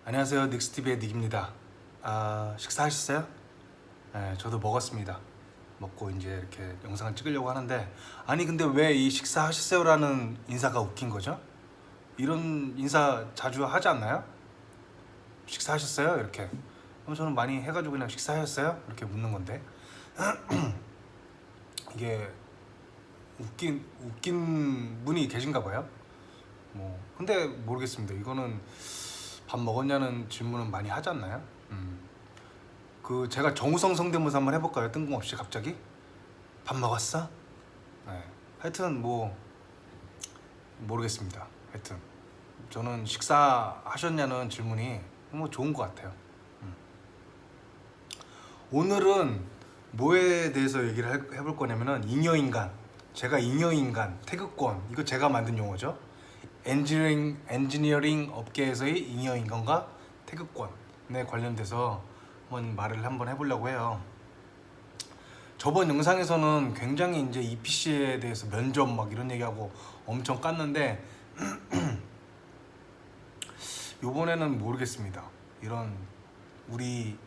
안녕하세요. 닉스TV의 닉입니다. 식사하셨어요? 네, 저도 먹었습니다. 먹고 이제 이렇게 영상을 찍으려고 하는데, 아니 근데 왜 이 식사하셨어요라는 인사가 웃긴 거죠? 이런 인사 자주 하지 않나요? 식사하셨어요? 이렇게. 저는 많이 해가지고 그냥 식사하셨어요? 이렇게 묻는 건데, 이게 웃긴 분이 계신가 봐요. 근데 모르겠습니다. 이거는 밥 먹었냐는 질문은 많이 하지 않나요? 제가 정우성 성대모사 한번 해볼까요? 뜬금없이 갑자기 밥 먹었어? 네. 하여튼 모르겠습니다. 하여튼 저는 식사하셨냐는 질문이 좋은 것 같아요. 오늘은 뭐에 대해서 얘기를 해볼 거냐면은 잉여인간. 제가 잉여인간 태극권, 이거 제가 만든 용어죠. 엔지니어링 업계에서의 잉여인간과 태극권에 관련돼서 한번 해보려고 해요. 저번 영상에서는 굉장히 이제 EPC에 대해서 면접 이런 얘기하고 엄청 깠는데 요번에는 모르겠습니다. 이런 우리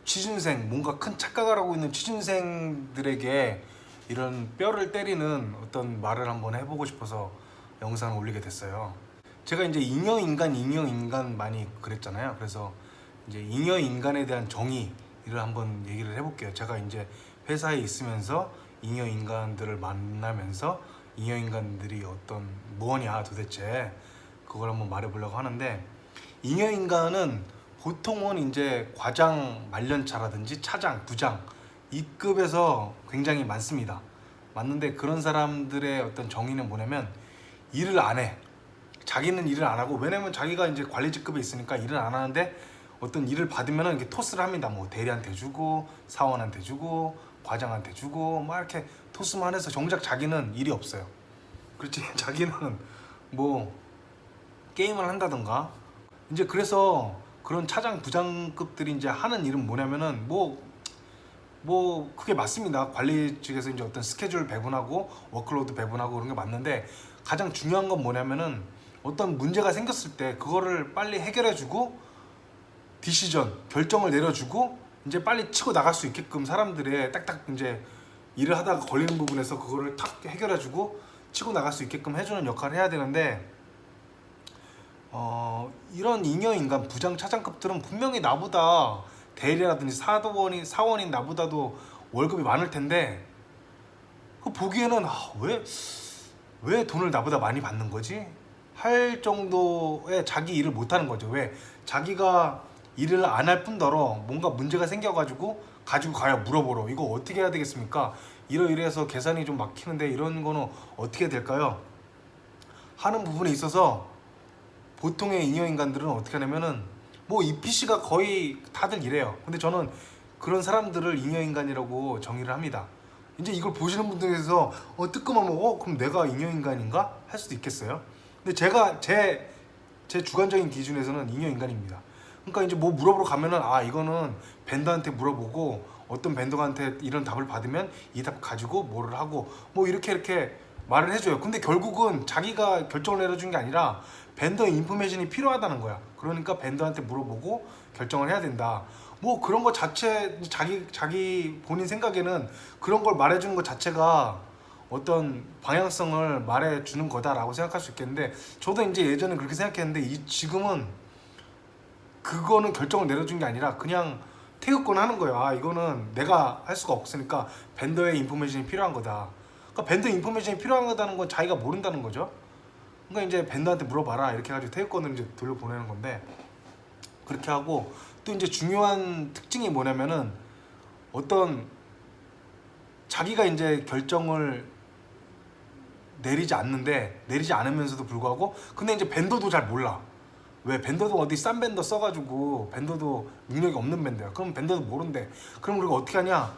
취준생, 뭔가 큰 착각을 하고 있는 취준생들에게 이런 뼈를 때리는 어떤 말을 한번 해보고 싶어서 영상을 올리게 됐어요. 제가 이제 잉여인간 많이 그랬잖아요. 그래서 이제 잉여인간에 대한 정의를 한번 얘기를 해볼게요. 제가 이제 회사에 있으면서 잉여인간들을 만나면서 잉여인간들이 뭐냐 도대체, 그걸 한번 말해보려고 하는데, 잉여인간은 보통은 이제 과장, 말년차라든지 차장, 부장 이 급에서 굉장히 많습니다. 맞는데 그런 사람들의 어떤 정의는 뭐냐면 일을 안 해. 자기는 일을 안 하고, 왜냐면 자기가 이제 관리 직급에 있으니까 일을 안 하는데 어떤 일을 받으면은 이렇게 토스를 합니다. 대리한테 주고, 사원한테 주고, 과장한테 주고, 이렇게 토스만 해서 정작 자기는 일이 없어요. 그렇지. 자기는 게임을 한다던가. 이제 그래서 그런 차장, 부장급들이 이제 하는 일은 뭐냐면은 그게 맞습니다. 관리 측에서 이제 어떤 스케줄 배분하고 워크로드 배분하고 그런 게 맞는데, 가장 중요한 건 뭐냐면은 어떤 문제가 생겼을 때 그거를 빨리 해결해주고 디시전, 결정을 내려주고 이제 빨리 치고 나갈 수 있게끔 사람들의 딱딱 이제 일을 하다가 걸리는 부분에서 그거를 탁 해결해주고 치고 나갈 수 있게끔 해주는 역할을 해야 되는데, 이런 잉여인간 부장 차장급들은 분명히 나보다 대리라든지 사원인 나보다도 월급이 많을 텐데, 그 보기에는 왜 돈을 나보다 많이 받는 거지? 할 정도의 자기 일을 못 하는 거죠. 왜? 자기가 일을 안 할 뿐더러 뭔가 문제가 생겨가지고 가지고 가야 물어보러, 이거 어떻게 해야 되겠습니까? 이래서 계산이 좀 막히는데 이런 거는 어떻게 될까요? 하는 부분에 있어서 보통의 잉여인간들은 어떻게 하냐면은 EPC가 거의 다들 이래요. 근데 저는 그런 사람들을 잉여인간이라고 정의를 합니다. 이제 이걸 보시는 분들에서 뜨끔하면 그럼 내가 잉여인간인가? 할 수도 있겠어요. 근데 제가 제 주관적인 기준에서는 잉여인간입니다. 그러니까 이제 물어보러 가면은 이거는 벤더한테 물어보고, 어떤 벤더한테 이런 답을 받으면 이 답 가지고 뭐를 하고 이렇게 말을 해줘요. 근데 결국은 자기가 결정을 내려준 게 아니라 벤더 인포메이션이 필요하다는 거야. 그러니까 벤더한테 물어보고 결정을 해야 된다. 그런 거 자체, 자기 본인 생각에는 그런 걸 말해주는 것 자체가 어떤 방향성을 말해주는 거다라고 생각할 수 있겠는데, 저도 이제 예전에 그렇게 생각했는데 지금은 그거는 결정을 내려준 게 아니라 그냥 태극권 하는 거예요. 이거는 내가 할 수가 없으니까 벤더의 인포메이션이 필요한 거다. 그러니까 벤더 인포메이션이 필요하다는 건 자기가 모른다는 거죠. 그러니까 이제 벤더한테 물어봐라 이렇게 해가지고 태극권을 이제 돌려보내는 건데, 그렇게 하고, 또 이제 중요한 특징이 뭐냐면은 어떤 자기가 이제 결정을 내리지 않으면서도 불구하고, 근데 이제 벤더도 잘 몰라. 왜? 벤더도 어디 싼 벤더 써가지고, 벤더도 능력이 없는 벤더야. 그럼 벤더도 모른대. 그럼 우리가 어떻게 하냐?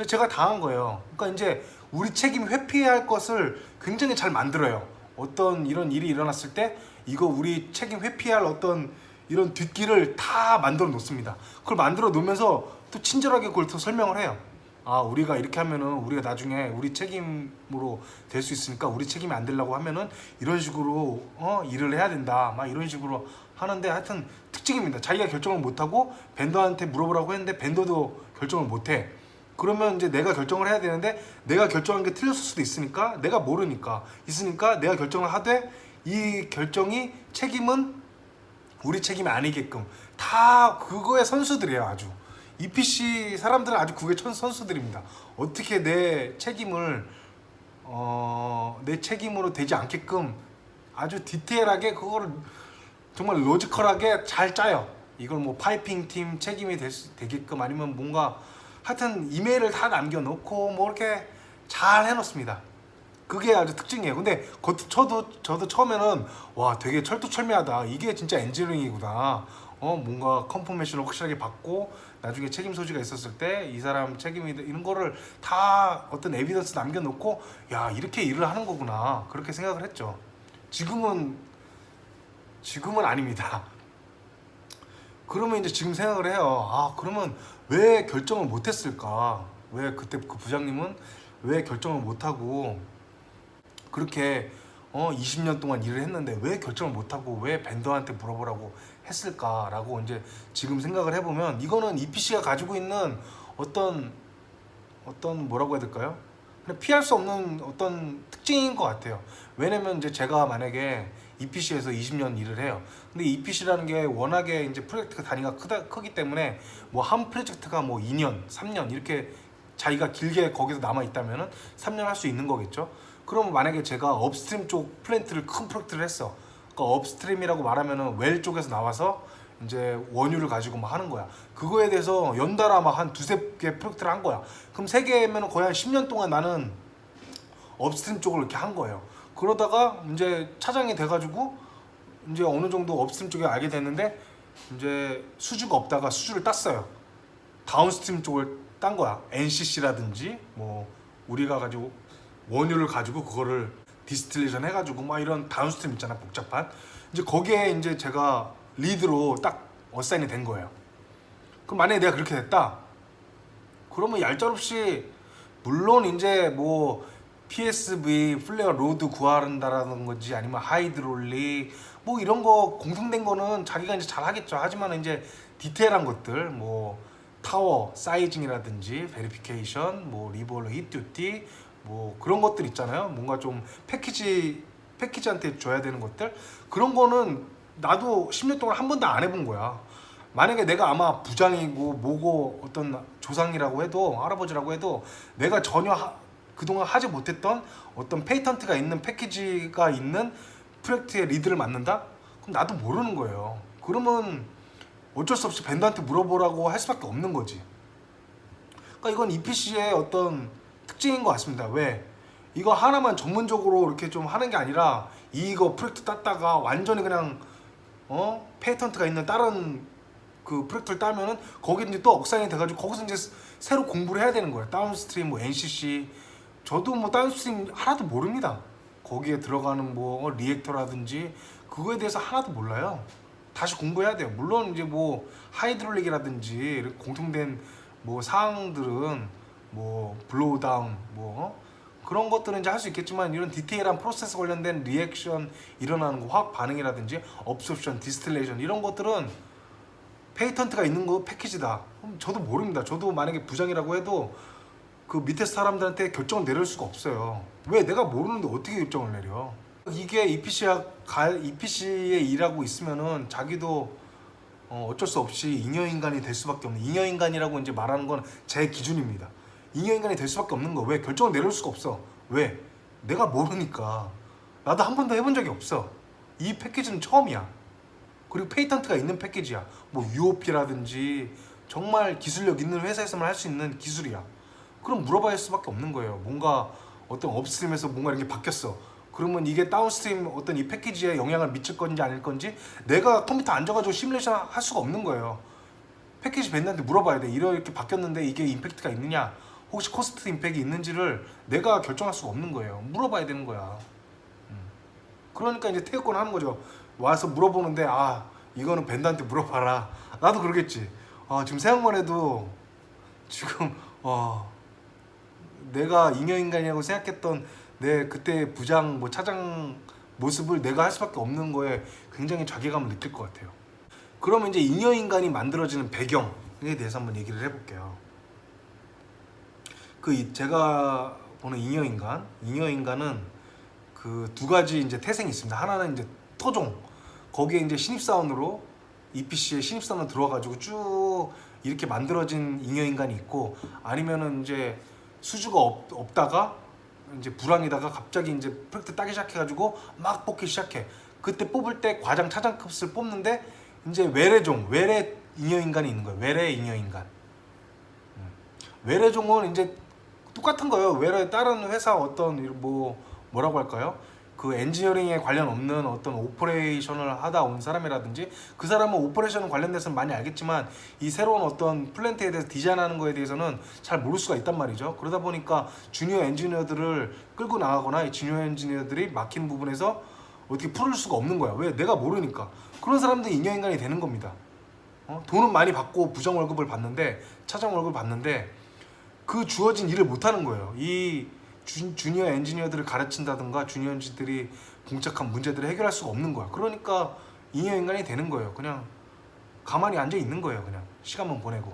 제가 당한 거예요. 그러니까 이제 우리 책임 회피해야 할 것을 굉장히 잘 만들어요. 어떤 이런 일이 일어났을 때 이거 우리 책임 회피해야 할 어떤 이런 뒷길을 다 만들어 놓습니다. 그걸 만들어 놓으면서 또 친절하게 그걸 또 설명을 해요. 우리가 이렇게 하면은 우리가 나중에 우리 책임으로 될 수 있으니까, 우리 책임이 안 되려고 하면은 이런 식으로 일을 해야 된다. 이런 식으로 하는데, 하여튼 특징입니다. 자기가 결정을 못하고 벤더한테 물어보라고 했는데 벤더도 결정을 못해. 그러면 이제 내가 결정을 해야 되는데 내가 결정한 게 틀렸을 수도 있으니까, 내가 모르니까 있으니까 내가 결정을 하되 이 결정이 책임은 우리 책임이 아니게끔 다 그거의 선수들이에요. 아주 EPC 사람들은 아주 그게 선수들입니다. 어떻게 내 책임을 내 책임으로 되지 않게끔 아주 디테일하게 그거를 정말 로지컬하게 잘 짜요. 이걸 뭐 파이핑 팀 책임이 되게끔 아니면 뭔가 하여튼 이메일을 다 남겨놓고 뭐 이렇게 잘 해놓습니다. 그게 아주 특징이에요. 근데 저도 처음에는 와 되게 철두철미하다. 이게 진짜 엔지니어링이구나. 뭔가 컨포메이션을 확실하게 받고 나중에 책임 소지가 있었을 때 이 사람 책임이 이런 거를 다 어떤 에비던스 남겨놓고 야 이렇게 일을 하는 거구나 그렇게 생각을 했죠. 지금은 아닙니다. 그러면 이제 지금 생각을 해요. 아 그러면 왜 결정을 못했을까? 왜 그때 그 부장님은 왜 결정을 못하고 그렇게 20년 동안 일을 했는데 왜 결정을 못하고 왜 벤더한테 물어보라고 했을까라고 이제 지금 생각을 해보면 이거는 EPC가 가지고 있는 어떤 뭐라고 해야 될까요? 그냥 피할 수 없는 어떤 특징인 것 같아요. 왜냐면 이제 제가 만약에 EPC에서 20년 일을 해요. 근데 EPC라는 게 워낙에 이제 프로젝트가 단위가 크기 때문에 뭐 한 프로젝트가 뭐 2년, 3년 이렇게 자기가 길게 거기서 남아 있다면은 3년 할 수 있는 거겠죠. 그럼 만약에 제가 업스트림 쪽 플랜트를 큰 프로젝트를 했어. 그러니까 업스트림이라고 말하면은 웰 쪽에서 나와서 이제 원유를 가지고 막 하는 거야. 그거에 대해서 연달아 막 한 두세 개 프로젝트를 한 거야. 그럼 세 개면 거의 한 10년 동안 나는 업스트림 쪽을 이렇게 한 거예요. 그러다가 이제 차장이 돼가지고 이제 어느 정도 업스트림 쪽에 알게 됐는데 이제 수주가 없다가 수주를 땄어요. 다운스트림 쪽을 딴 거야. NCC라든지 뭐 우리가 가지고 원유를 가지고 그거를 디스틸레이션 해가지고 막 이런 다운스트림 있잖아 복잡한. 이제 거기에 이제 제가 리드로 딱 어사인이 된 거예요. 그럼 만약에 내가 그렇게 됐다. 그러면 얄짤없이 물론 이제 뭐 PSV 플레어 로드 구한다라는 건지 아니면 하이드롤릭 뭐 이런 거 공통된 거는 자기가 이제 잘 하겠죠. 하지만 이제 디테일한 것들 뭐 타워 사이징이라든지 베리피케이션 뭐 리볼러 히트듀티 뭐 그런 것들 있잖아요. 뭔가 좀 패키지한테 줘야 되는 것들 그런 거는 나도 10년 동안 한 번도 안 해본 거야. 만약에 내가 아마 부장이고 뭐고 어떤 조상이라고 해도 할아버지라고 해도 내가 전혀 그동안 하지 못했던 어떤 페이턴트가 있는 패키지가 있는 프로젝트의 리드를 맡는다? 그럼 나도 모르는 거예요. 그러면 어쩔 수 없이 벤더한테 물어보라고 할 수밖에 없는 거지. 그러니까 이건 EPC의 어떤 특징인 것 같습니다. 왜? 이거 하나만 전문적으로 이렇게 좀 하는 게 아니라 이거 프로젝트 땄다가 완전히 그냥 페이턴트가 있는 다른 그 프로젝트를 따면은 거기 이제 또 억상이 돼가지고 거기서 이제 새로 공부를 해야 되는 거예요. 다운스트림 뭐 NCC 저도 뭐 다운스트림 하나도 모릅니다. 거기에 들어가는 뭐 리액터라든지 그거에 대해서 하나도 몰라요. 다시 공부해야 돼요. 물론 이제 뭐 하이드롤릭이라든지 공통된 뭐 사항들은 뭐 블로우 다운 뭐 그런 것들은 이제 할 수 있겠지만 이런 디테일한 프로세스 관련된 리액션 일어나는 거 화학 반응이라든지 업소션 디스틸레이션 이런 것들은 페이턴트가 있는 거 패키지다. 저도 모릅니다. 저도 만약에 부장이라고 해도 그 밑에 사람들한테 결정을 내릴 수가 없어요. 왜? 내가 모르는데 어떻게 결정을 내려? 이게 EPC에 일하고 있으면은 자기도 어쩔 수 없이 잉여인간이 될 수밖에 없는, 잉여인간이라고 이제 말하는 건 제 기준입니다. 잉여인간이 될 수밖에 없는 거. 왜? 결정을 내릴 수가 없어. 왜? 내가 모르니까. 나도 한 번도 해본 적이 없어. 이 패키지는 처음이야. 그리고 페이턴트가 있는 패키지야. 뭐 UOP라든지 정말 기술력 있는 회사에서만 할 수 있는 기술이야. 그럼 물어봐야 할 수밖에 없는 거예요. 뭔가 어떤 업스트림에서 뭔가 이렇게 바뀌었어. 그러면 이게 다운스트림 어떤 이 패키지에 영향을 미칠 건지 아닐 건지 내가 컴퓨터 앉아가지고 시뮬레이션 할 수가 없는 거예요. 패키지 벤더한테 물어봐야 돼. 이렇게 바뀌었는데 이게 임팩트가 있느냐, 혹시 코스트 임팩이 있는지를 내가 결정할 수가 없는 거예요. 물어봐야 되는 거야. 그러니까 이제 태역권 하는 거죠. 와서 물어보는데 아 이거는 벤더한테 물어봐라. 나도 그러겠지. 지금 생각만 해도 지금 내가 잉여인간이라고 생각했던 내 그때 부장 뭐 차장 모습을 내가 할 수밖에 없는 거에 굉장히 자괴감을 느낄 것 같아요. 그러면 이제 잉여인간이 만들어지는 배경에 대해서 한번 얘기를 해볼게요. 제가 보는 잉여인간은 그 두 가지 이제 태생이 있습니다. 하나는 이제 토종, 거기에 이제 신입사원으로 EPC에 신입사원으로 들어와가지고 쭉 이렇게 만들어진 잉여인간이 있고, 아니면은 이제 수주가 없다가 이제 불황이다가 갑자기 이제 프로젝트 따기 시작해가지고 막 뽑기 시작해. 그때 뽑을 때 과장 차장급을 뽑는데 이제 외래 잉여인간이 있는 거예요. 외래 잉여인간. 외래종은 이제 똑같은 거예요. 외래 다른 회사 어떤 뭐라고 할까요? 그 엔지니어링에 관련 없는 어떤 오퍼레이션을 하다 온 사람이라든지, 그 사람은 오퍼레이션 관련돼서는 많이 알겠지만 이 새로운 어떤 플랜트에 대해서 디자인하는 거에 대해서는 잘 모를 수가 있단 말이죠. 그러다 보니까 주니어 엔지니어들을 끌고 나가거나 이 주니어 엔지니어들이 막힌 부분에서 어떻게 풀을 수가 없는 거야. 왜? 내가 모르니까. 그런 사람들이 잉여인간이 되는 겁니다. 돈은 많이 받고 부장 월급을 받는데, 차장 월급을 받는데 그 주어진 일을 못하는 거예요. 이 주니어 엔지니어들을 가르친다든가 주니어 엔지니어들이 봉착한 문제들을 해결할 수가 없는 거야. 그러니까 잉여 인간이 되는 거예요. 그냥 가만히 앉아 있는 거예요. 그냥 시간만 보내고.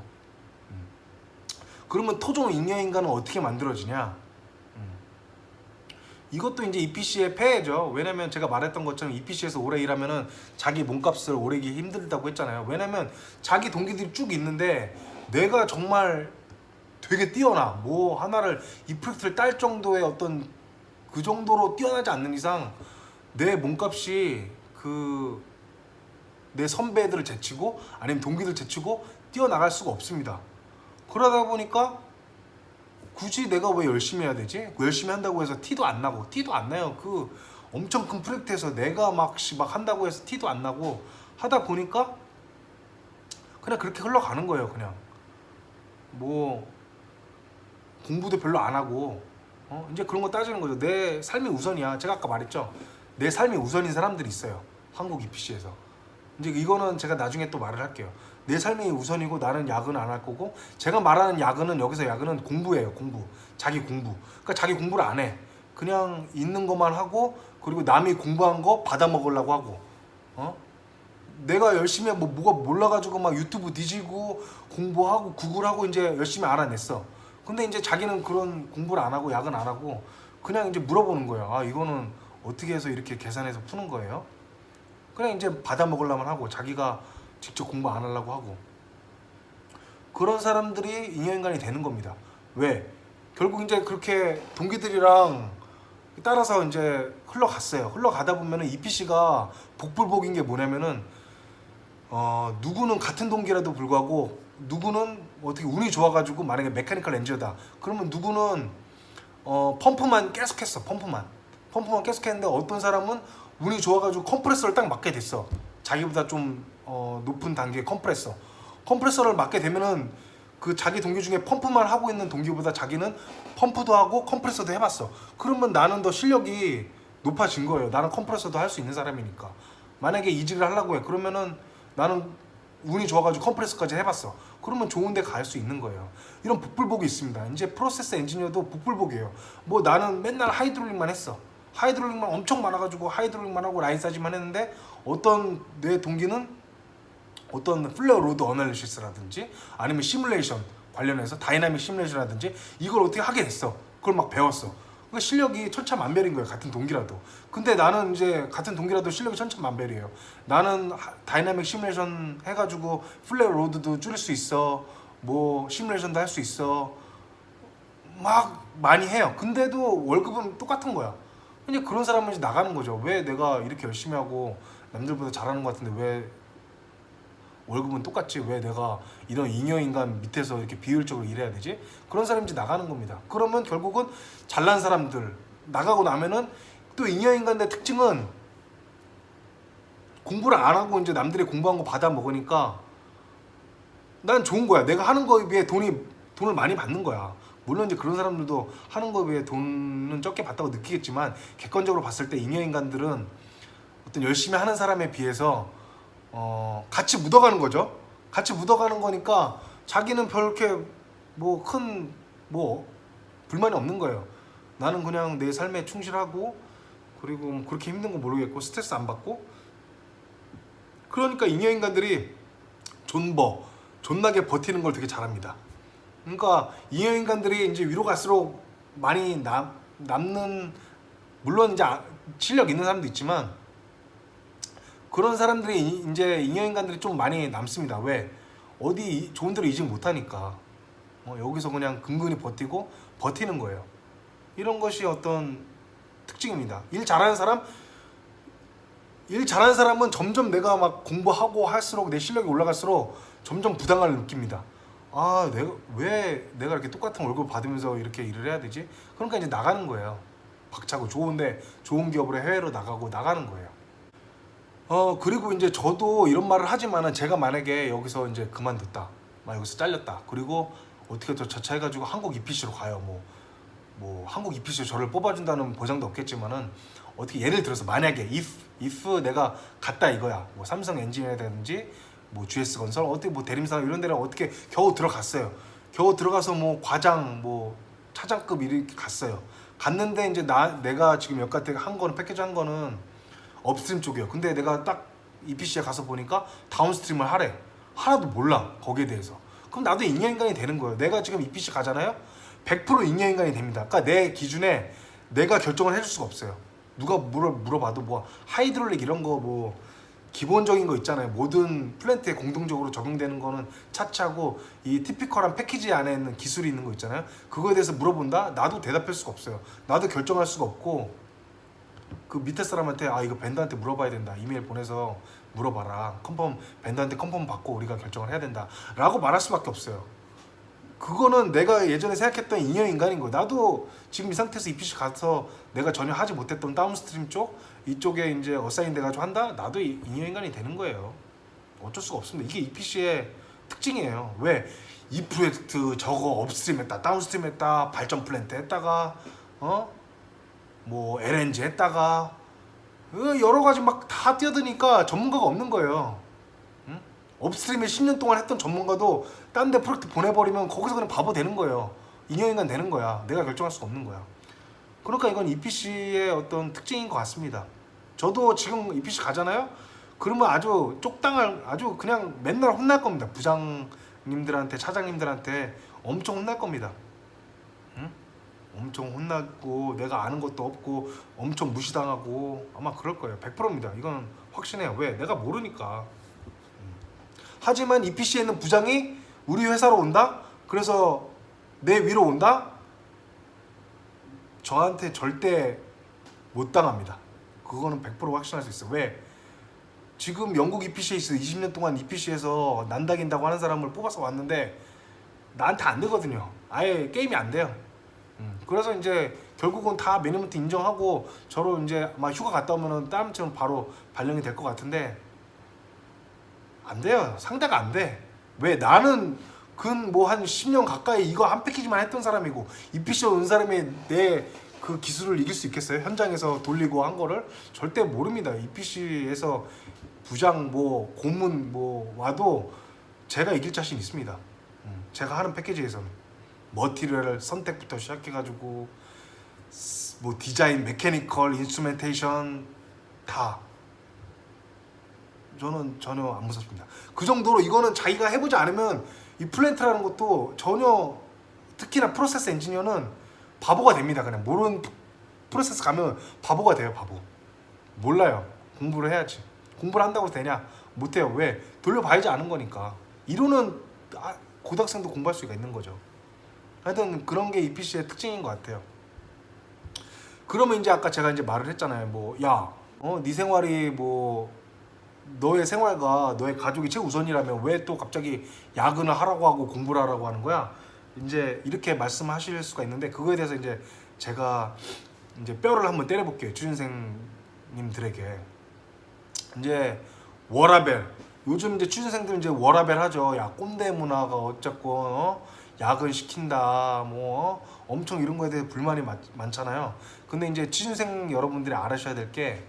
그러면 토종 잉여 인간은 어떻게 만들어지냐? 이것도 이제 EPC의 폐해죠. 왜냐면 제가 말했던 것처럼 EPC에서 오래 일하면은 자기 몸값을 오르기 힘들다고 했잖아요. 왜냐면 자기 동기들이 쭉 있는데 내가 정말 되게 뛰어나, 뭐 하나를 이 프로젝트를 딸 정도의 어떤 그 정도로 뛰어나지 않는 이상 내 몸값이 내 선배들을 제치고 아니면 동기들 제치고 뛰어나갈 수가 없습니다. 그러다 보니까 굳이 내가 왜 열심히 해야 되지? 열심히 한다고 해서 티도 안 나요. 그 엄청 큰 프로젝트에서 내가 막 한다고 해서 티도 안 나고 하다 보니까 그냥 그렇게 흘러가는 거예요. 그냥 뭐 공부도 별로 안 하고 이제 그런 거 따지는 거죠. 내 삶이 우선이야. 제가 아까 말했죠. 내 삶이 우선인 사람들이 있어요. 한국 EPC에서. 이제 이거는 제가 나중에 또 말을 할게요. 내 삶이 우선이고 나는 야근 안 할 거고, 제가 말하는 야근은 여기서 야근은 공부예요. 공부. 자기 공부. 그러니까 자기 공부를 안 해. 그냥 있는 것만 하고, 그리고 남이 공부한 거 받아 먹으려고 하고. 내가 열심히 뭐가 몰라가지고 막 유튜브 뒤지고 공부하고 구글하고 이제 열심히 알아냈어. 근데 이제 자기는 그런 공부를 안 하고 야근 안 하고 그냥 이제 물어보는 거예요. 아, 이거는 어떻게 해서 이렇게 계산해서 푸는 거예요? 그냥 이제 받아 먹으려면 하고 자기가 직접 공부 안 하려고 하고, 그런 사람들이 잉여인간이 되는 겁니다. 왜? 결국 이제 그렇게 동기들이랑 따라서 이제 흘러갔어요. 흘러가다 보면은 EPC가 복불복인 게 뭐냐면은 누구는 같은 동기라도 불구하고 누구는 어떻게 운이 좋아가지고 만약에 메카니컬 엔지니어다 그러면 누구는 펌프만 계속했어. 펌프만 계속했는데 어떤 사람은 운이 좋아가지고 컴프레서를 딱 맡게 됐어. 자기보다 좀 높은 단계의 컴프레서를 맡게 되면은 그 자기 동기 중에 펌프만 하고 있는 동기보다 자기는 펌프도 하고 컴프레서도 해봤어. 그러면 나는 더 실력이 높아진 거예요. 나는 컴프레서도 할 수 있는 사람이니까. 만약에 이직을 하려고 해. 그러면은 나는 운이 좋아가지고 컴프레서까지 해봤어. 그러면 좋은 데 갈 수 있는 거예요. 이런 복불복이 있습니다. 이제 프로세스 엔지니어도 복불복이에요. 뭐 나는 맨날 하이드롤릭만 했어. 하이드롤릭만 엄청 많아가지고 하이드롤릭만 하고 라인 사지만 했는데, 어떤 내 동기는 어떤 플레어 로드 어널리시스라든지 아니면 시뮬레이션 관련해서 다이나믹 시뮬레이션이라든지 이걸 어떻게 하게 됐어. 그걸 막 배웠어. 그러니까 실력이 천차만별인 거예요. 같은 동기라도. 근데 나는 이제 같은 동기라도 실력이 천차만별이에요. 나는 다이나믹 시뮬레이션 해가지고 플레어 로드도 줄일 수 있어. 뭐 시뮬레이션도 할 수 있어. 막 많이 해요. 근데도 월급은 똑같은 거야. 이제 그런 사람은 이제 나가는 거죠. 왜 내가 이렇게 열심히 하고 남들보다 잘하는 것 같은데 왜 월급은 똑같지? 왜 내가 이런 잉여인간 밑에서 이렇게 비효율적으로 일해야 되지? 그런 사람이 이제 나가는 겁니다. 그러면 결국은 잘난 사람들 나가고 나면은 또 잉여인간의 특징은 공부를 안 하고 이제 남들이 공부한 거 받아 먹으니까 난 좋은 거야. 내가 하는 거에 비해 돈을 많이 받는 거야. 물론 이제 그런 사람들도 하는 거에 비해 돈은 적게 받다고 느끼겠지만, 객관적으로 봤을 때 잉여인간들은 어떤 열심히 하는 사람에 비해서 같이 묻어가는 거죠. 같이 묻어가는 거니까 자기는 별렇게 뭐 큰 불만이 없는 거예요. 나는 그냥 내 삶에 충실하고, 그리고 그렇게 힘든 거 모르겠고 스트레스 안 받고. 그러니까 잉여인간들이 존나게 버티는 걸 되게 잘합니다. 그러니까 인형인간들이 이제 위로 갈수록 많이 남는, 물론 이제 실력 있는 사람도 있지만 그런 사람들이 이제 인형인간들이 좀 많이 남습니다. 왜? 어디 좋은 데로 이직 못하니까 여기서 그냥 근근히 버티고 버티는 거예요. 이런 것이 어떤 특징입니다. 일 잘하는 사람은 점점 내가 막 공부하고 할수록 내 실력이 올라갈수록 점점 부담감을 느낍니다. 아, 내가 이렇게 똑같은 월급 받으면서 이렇게 일을 해야 되지? 그러니까 이제 나가는 거예요. 박차고 좋은 기업으로 해외로 나가는 거예요. 그리고 이제 저도 이런 말을 하지만은 제가 만약에 여기서 이제 그만뒀다, 여기서 잘렸다, 그리고 어떻게 더 자차해가지고 한국 EPC로 가요. 뭐 한국 EPC로 저를 뽑아준다는 보장도 없겠지만은 어떻게 예를 들어서 만약에 if 내가 갔다 이거야. 뭐 삼성 엔지니어라든지 뭐 GS건설 어떻게 뭐 대림사 이런 데를 어떻게 겨우 들어갔어요. 겨우 들어가서 뭐 과장 뭐 차장급 이렇게 갔어요. 갔는데 이제 내가 지금 여기까지 한 거는 패키지 한 거는 업스트림 쪽이에요. 근데 내가 딱 EPC에 가서 보니까 다운스트림을 하래. 하나도 몰라 거기에 대해서. 그럼 나도 인형인간이 되는 거예요. 내가 지금 EPC 가잖아요. 100% 인형인간이 됩니다. 그러니까 내 기준에 내가 결정을 해줄 수가 없어요. 누가 물어봐도 뭐 하이드롤릭 이런 거 뭐 기본적인 거 있잖아요. 모든 플랜트에 공동적으로 적용되는 거는 차치하고 이 티피컬한 패키지 안에 있는 기술이 있는 거 있잖아요. 그거에 대해서 물어본다? 나도 대답할 수가 없어요. 나도 결정할 수가 없고 그 밑에 사람한테 이거 벤더한테 물어봐야 된다. 이메일 보내서 물어봐라. 벤더한테 컨펌 받고 우리가 결정을 해야 된다. 라고 말할 수밖에 없어요. 그거는 내가 예전에 생각했던 인형인간인 거예요. 나도 지금 이 상태에서 EPC 가서 내가 전혀 하지 못했던 다운스트림 이쪽에 이제 어사인 돼가지고 한다? 나도 인형인간이 되는 거예요. 어쩔 수가 없습니다. 이게 EPC의 특징이에요. 왜? 이 프로젝트 저거 업스트림 했다, 다운스트림 했다, 발전 플랜트 했다가 뭐 LNG 했다가 여러 가지 막 다 뛰어드니까 전문가가 없는 거예요. 업스트림에 10년 동안 했던 전문가도 딴 데 프로젝트 보내버리면 거기서 그냥 바보 되는 거예요. 인형인간 되는 거야. 내가 결정할 수가 없는 거야. 그러니까 이건 EPC의 어떤 특징인 것 같습니다. 저도 지금 EPC 가잖아요. 그러면 아주 아주 그냥 맨날 혼날 겁니다. 부장님들한테, 차장님들한테 엄청 혼날 겁니다. 엄청 혼나고 내가 아는 것도 없고 엄청 무시당하고 아마 그럴 거예요. 100%입니다. 이건 확신해요. 왜? 내가 모르니까. 하지만 EPC에 있는 부장이 우리 회사로 온다? 그래서 내 위로 온다? 저한테 절대 못 당합니다. 그거는 100% 확신할 수 있어요. 왜? 지금 영국 EPC에서 20년 동안 EPC에서 난다긴다고 하는 사람을 뽑아서 왔는데 나한테 안 되거든요. 아예 게임이 안 돼요. 그래서 이제 결국은 다 매니지먼트 인정하고 저로 이제 아마 휴가 갔다 오면은 다음처럼 바로 발령이 될 것 같은데 안 돼요. 상대가 안 돼. 왜? 나는 뭐 한 10년 가까이 이거 한 패키지만 했던 사람이고 EPC 온 사람이 내 그 기술을 이길 수 있겠어요? 현장에서 돌리고 한 거를 절대 모릅니다. EPC에서 부장 뭐 고문 뭐 와도 제가 이길 자신 있습니다. 제가 하는 패키지에서는 머티리얼 선택부터 시작해가지고 뭐 디자인, 메케니컬, 인스트루멘테이션 다 저는 전혀 안 무섭습니다. 그 정도로 이거는 자기가 해보지 않으면 이 플랜트라는 것도 전혀, 특히나 프로세스 엔지니어는 바보가 됩니다. 그냥 모르는 프로세스 가면 바보가 돼요. 바보. 몰라요. 공부를 해야지. 공부를 한다고 되냐? 못해요. 왜? 돌려봐야지 아는 거니까. 이론은 고등학생도 공부할 수가 있는 거죠. 하여튼 그런 게 EPC의 특징인 것 같아요. 그러면 이제 아까 제가 이제 말을 했잖아요. 뭐 네 생활이 뭐 너의 생활과 너의 가족이 최우선이라면 왜 또 갑자기 야근을 하라고 하고 공부를 하라고 하는 거야? 이제 이렇게 말씀하실 수가 있는데 그거에 대해서 이제 제가 이제 뼈를 한번 때려볼게요. 취준생님들에게. 이제 워라벨. 요즘 이제 취준생들 이제 워라벨 하죠. 야, 꼰대 문화가 어쨌고 야근 시킨다 뭐 엄청 이런 거에 대해 불만이 많잖아요. 근데 이제 취준생 여러분들이 알아셔야 될 게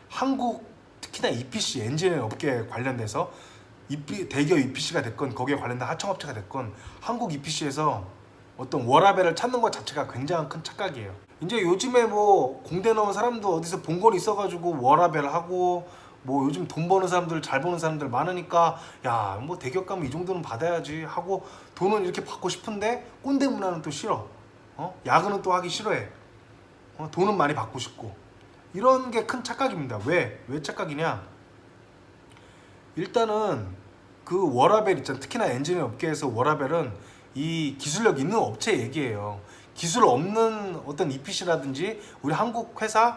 한국 특히나 EPC 엔지니어 업계 관련돼서 대기업 EPC가 됐건 거기에 관련된 하청업체가 됐건 한국 EPC에서 어떤 워라벨을 찾는 것 자체가 굉장히 큰 착각이에요. 이제 요즘에 뭐 공대 나온 사람도 어디서 본 건 있어가지고 워라벨 하고 뭐 요즘 돈 버는 사람들, 잘 버는 사람들 많으니까 야 뭐 대기업 가면 이 정도는 받아야지 하고 돈은 이렇게 받고 싶은데 꼰대 문화는 또 싫어. 야근은 또 하기 싫어해. 돈은 많이 받고 싶고. 이런 게 큰 착각입니다. 왜 착각이냐? 일단은 그 워라밸 있잖아. 특히나 엔지니어 업계에서 워라밸은 이 기술력 있는 업체 얘기예요. 기술 없는 어떤 EPC라든지 우리 한국 회사에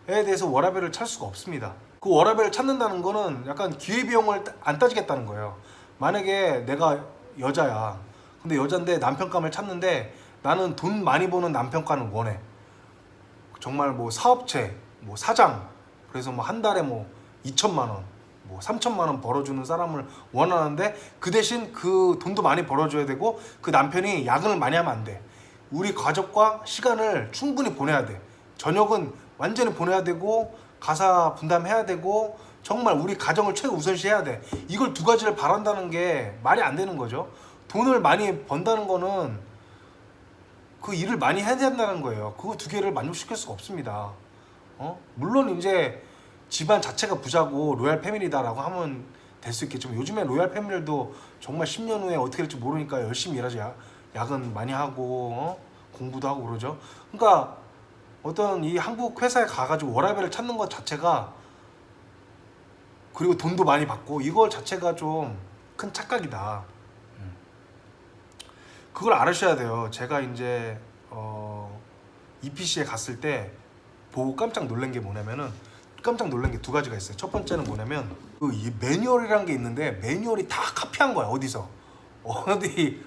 대해서 워라밸을 찾을 수가 없습니다. 그 워라밸을 찾는다는 거는 약간 기회비용을 안 따지겠다는 거예요. 만약에 내가 여자야. 근데 여잔데 남편감을 찾는데 나는 돈 많이 버는 남편감을 원해. 정말 뭐 사업체, 뭐 사장, 그래서 뭐 한 달에 뭐 2천만 원, 뭐 3천만 원 벌어주는 사람을 원하는데 그 대신 그 돈도 많이 벌어줘야 되고 그 남편이 야근을 많이 하면 안 돼. 우리 가족과 시간을 충분히 보내야 돼. 저녁은 완전히 보내야 되고 가사 분담해야 되고 정말 우리 가정을 최우선시 해야 돼. 이걸 두 가지를 바란다는 게 말이 안 되는 거죠. 돈을 많이 번다는 거는 그 일을 많이 해야 된다는 거예요. 그거 두 개를 만족시킬 수가 없습니다. 물론 이제 집안 자체가 부자고 로얄 패밀리다라고 하면 될 수 있겠지만 요즘에 로얄 패밀리도 정말 10년 후에 어떻게 될지 모르니까 열심히 일하지. 야근 많이 하고 공부도 하고 그러죠. 그러니까 어떤 이 한국 회사에 가가지고 워라밸을 찾는 것 자체가, 그리고 돈도 많이 받고 이걸 자체가 좀 큰 착각이다. 그걸 알으셔야 돼요. 제가 이제 EPC에 갔을 때 보고 깜짝 놀란 게 뭐냐면은, 깜짝 놀란 게 두 가지가 있어요. 첫 번째는 뭐냐면 이 매뉴얼이라는 게 있는데 매뉴얼이 다 카피한 거야. 어디서 어디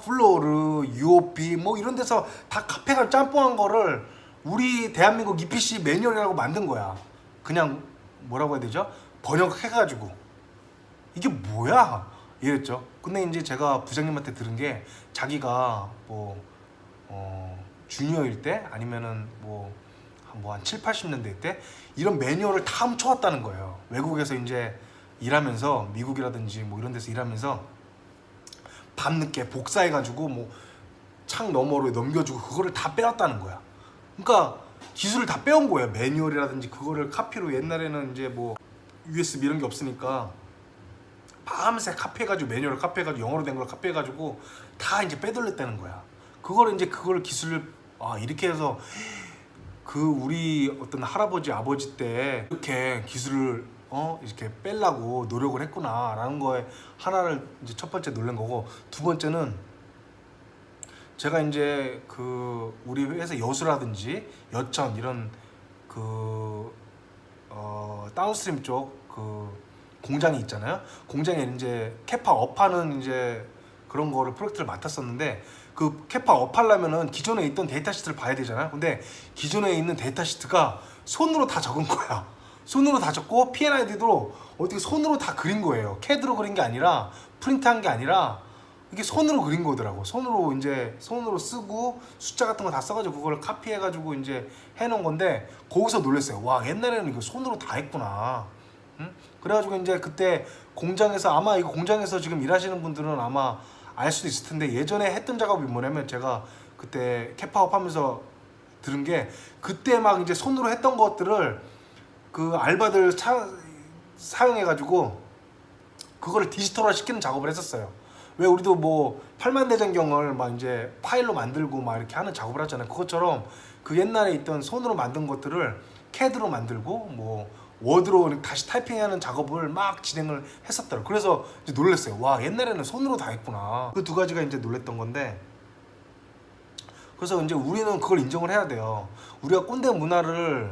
플로르, UOP 뭐 이런 데서 다 카피가 짬뽕한 거를 우리 대한민국 EPC 매뉴얼이라고 만든 거야. 그냥 뭐라고 해야 되죠? 번역해가지고 이게 뭐야? 이랬죠. 근데 이제 제가 부장님한테 들은 게 자기가 뭐 주니어일 때 아니면은 한 7, 80년대 때 이런 매뉴얼을 다 훔쳐왔다는 거예요. 외국에서 이제 일하면서 미국이라든지 뭐 이런 데서 일하면서 밤늦게 복사해가지고 뭐 창 너머로 넘겨주고 그거를 다 빼왔다는 거야. 그러니까 기술을 다 빼온 거예요. 매뉴얼이라든지 그거를 카피로, 옛날에는 이제 뭐 USB 이런 게 없으니까 밤새 카피해가지고 매뉴얼을 카피해가지고 영어로 된 걸 카피해가지고 다 이제 빼돌렸다는 거야. 그걸 기술을 이렇게 해서 그 우리 어떤 할아버지 아버지 때 이렇게 기술을 이렇게 빼려고 노력을 했구나라는 거에 하나를 이제 첫 번째 놀란 거고, 두 번째는 제가 이제 그 우리 회사 여수라든지 여천 이런 그 다운스트림 쪽 그 공장이 있잖아요. 공장에 이제 캐파 업하는 이제 그런 거를 프로젝트를 맡았었는데, 그 캐파 업하려면은 기존에 있던 데이터 시트를 봐야 되잖아요. 근데 기존에 있는 데이터 시트가 손으로 다 적은 거야. 손으로 다 적고 P&ID도 어떻게 손으로 다 그린 거예요. CAD로 그린 게 아니라, 프린트한 게 아니라 이게 손으로 그린 거더라고. 손으로 쓰고 숫자 같은 거 다 써가지고 그걸 카피해가지고 이제 해놓은 건데, 거기서 놀랐어요. 와, 옛날에는 이거 손으로 다 했구나. 응? 그래가지고 이제 그때 공장에서, 아마 이거 공장에서 지금 일하시는 분들은 아마 알 수도 있을 텐데, 예전에 했던 작업이 뭐냐면 제가 그때 캐파업 하면서 들은 게, 그때 막 이제 손으로 했던 것들을 그 알바들 사용해가지고 그거를 디지털화 시키는 작업을 했었어요. 왜 우리도 뭐 팔만대장경을 막 이제 파일로 만들고 막 이렇게 하는 작업을 하잖아요. 그것처럼 그 옛날에 있던 손으로 만든 것들을 CAD로 만들고 뭐 워드로 다시 타이핑하는 작업을 막 진행을 했었더라고요. 그래서 이제 놀랐어요. 와, 옛날에는 손으로 다 했구나. 그 두 가지가 이제 놀랬던 건데, 그래서 이제 우리는 그걸 인정을 해야 돼요. 우리가 꼰대 문화를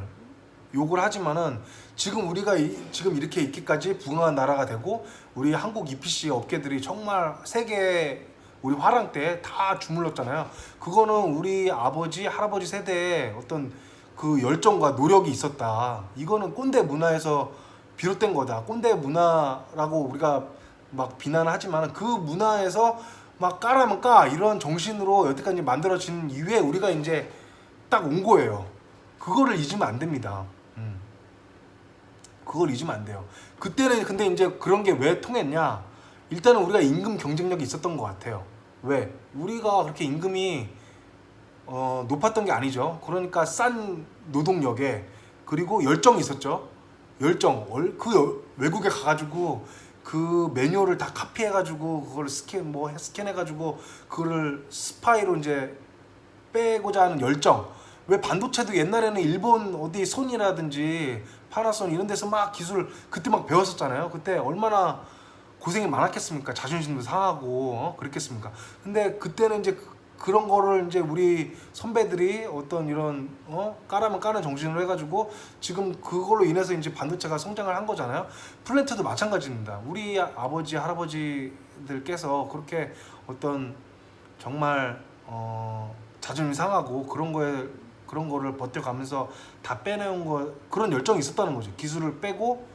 욕을 하지만은 지금 우리가 지금 이렇게 있기까지 부강한 나라가 되고, 우리 한국 EPC 업계들이 정말 세계 우리 화랑 때 다 주물렀잖아요. 그거는 우리 아버지 할아버지 세대의 어떤 그 열정과 노력이 있었다. 이거는 꼰대 문화에서 비롯된 거다. 꼰대 문화라고 우리가 막 비난하지만 그 문화에서 막 까라면 까 이런 정신으로 여태까지 만들어진 이후에 우리가 이제 딱 온 거예요. 그거를 잊으면 안 됩니다. 그걸 잊으면 안 돼요. 그때는 근데 이제 그런 게 왜 통했냐? 일단은 우리가 임금 경쟁력이 있었던 것 같아요. 왜? 우리가 그렇게 임금이 높았던 게 아니죠. 그러니까 싼 노동력에, 그리고 열정이 있었죠. 열정, 외국에 가가지고 그 매뉴얼을 다 카피해가지고 그걸 스캔해가지고 그거를 스파이로 이제 빼고자 하는 열정. 왜 반도체도 옛날에는 일본 어디 소니라든지 파나소닉 이런 데서 막 기술 그때 막 배웠었잖아요. 그때 얼마나 고생이 많았겠습니까? 자존심도 상하고 그랬겠습니까? 근데 그때는 이제 그런 거를 이제 우리 선배들이 어떤 이런 까라면 까는 정신으로 해가지고 지금 그걸로 인해서 이제 반도체가 성장을 한 거잖아요. 플랜트도 마찬가지입니다. 우리 아버지 할아버지들께서 그렇게 어떤 정말 자존심 상하고 그런 거를 버텨가면서 다 빼내온 거 그런 열정이 있었다는 거죠. 기술을 빼고